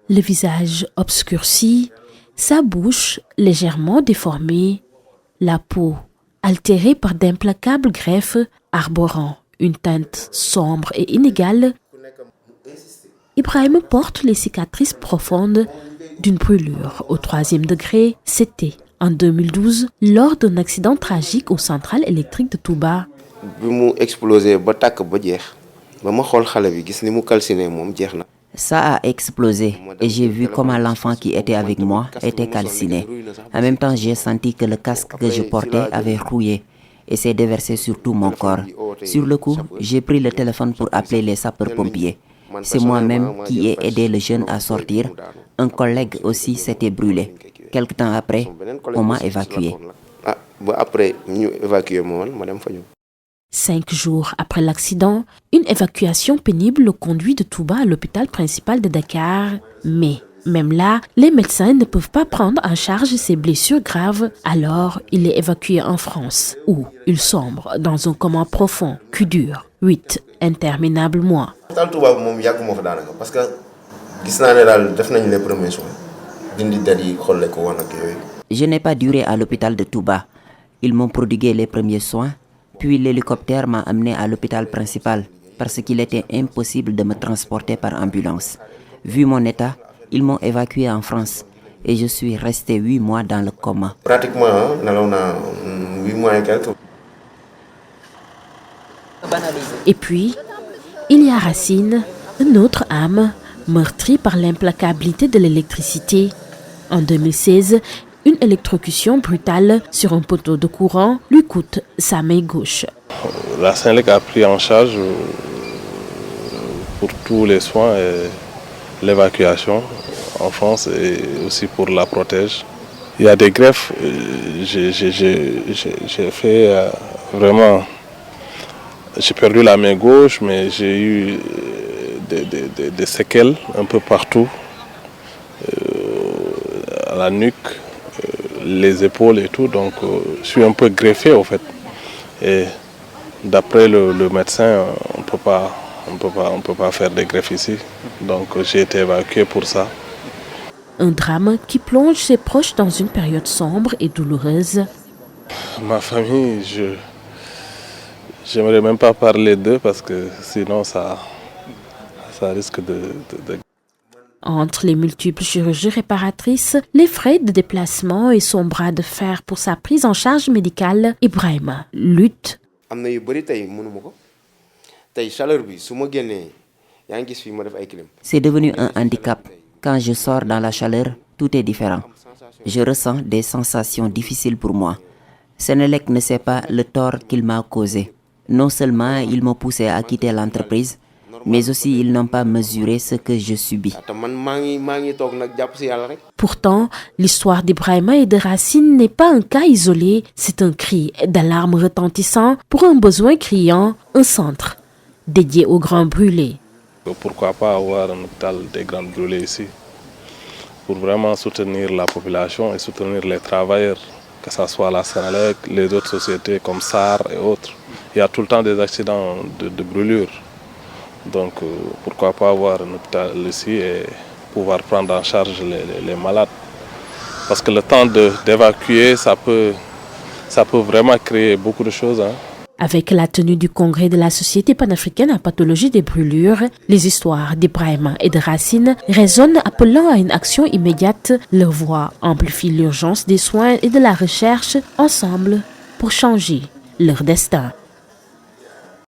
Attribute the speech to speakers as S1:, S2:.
S1: Le visage obscurci, sa bouche légèrement déformée, la peau altérée par d'implacables greffes arborant une teinte sombre et inégale, Ibrahima porte les cicatrices profondes d'une brûlure au 3e degré. C'était en 2012 lors d'un accident tragique aux centrales électriques de Touba.
S2: Ça a explosé et j'ai vu comment l'enfant qui était avec moi était calciné. En même temps, j'ai senti que le casque que je portais avait rouillé et s'est déversé sur tout mon corps. Sur le coup, j'ai pris le téléphone pour appeler les sapeurs-pompiers. C'est moi-même qui ai aidé le jeune à sortir. Un collègue aussi s'était brûlé. Quelque temps après, on m'a évacué.
S1: 5 jours après l'accident, une évacuation pénible le conduit de Touba à l'hôpital principal de Dakar. Mais même là, les médecins ne peuvent pas prendre en charge ses blessures graves. Alors, il est évacué en France, où il sombre dans un coma profond qui dure 8 interminables mois.
S2: Je n'ai pas duré à l'hôpital de Touba. Ils m'ont prodigué les premiers soins, puis l'hélicoptère m'a amené à l'hôpital principal parce qu'il était impossible de me transporter par ambulance. Vu mon état, ils m'ont évacué en France et je suis resté 8 mois dans le coma.
S3: Pratiquement, 8 mois et quelques.
S1: Et puis, il y a Racine, une autre âme, meurtrie par l'implacabilité de l'électricité. En 2016, une électrocution brutale sur un poteau de courant lui coûte sa main gauche.
S4: La Sénélec a pris en charge pour tous les soins et l'évacuation en France et aussi pour la protège. Il y a des greffes, j'ai fait vraiment... J'ai perdu la main gauche, mais j'ai eu des séquelles un peu partout, à la nuque, les épaules et tout. Donc, je suis un peu greffé, au fait. Et d'après le médecin, on peut pas faire des greffes ici. Donc, j'ai été évacué pour ça.
S1: Un drame qui plonge ses proches dans une période sombre et douloureuse.
S4: Ma famille, j'aimerais même pas parler d'eux parce que sinon ça risque de...
S1: Entre les multiples chirurgies réparatrices, les frais de déplacement et son bras de fer pour sa prise en charge médicale, Ibrahima lutte.
S2: C'est devenu un handicap. Quand je sors dans la chaleur, tout est différent. Je ressens des sensations difficiles pour moi. Sénélec ne sait pas le tort qu'il m'a causé. Non seulement ils m'ont poussé à quitter l'entreprise, mais aussi ils n'ont pas mesuré ce que je subis.
S1: Pourtant, l'histoire d'Ibrahima et de Racine n'est pas un cas isolé, c'est un cri d'alarme retentissant pour un besoin criant, un centre dédié aux grands brûlés.
S4: Pourquoi pas avoir un hôpital des grands brûlés ici pour vraiment soutenir la population et soutenir les travailleurs, que ce soit la Sénélec, les autres sociétés comme SAR et autres. Il y a tout le temps des accidents de brûlure. Donc pourquoi pas avoir un hôpital ici et pouvoir prendre en charge les malades. Parce que le temps d'évacuer, ça peut vraiment créer beaucoup de choses.
S1: Avec la tenue du congrès de la Société panafricaine en pathologie des brûlures, les histoires d'Ibrahima et de Racine résonnent appelant à une action immédiate. Leur voix amplifie l'urgence des soins et de la recherche ensemble pour changer leur destin.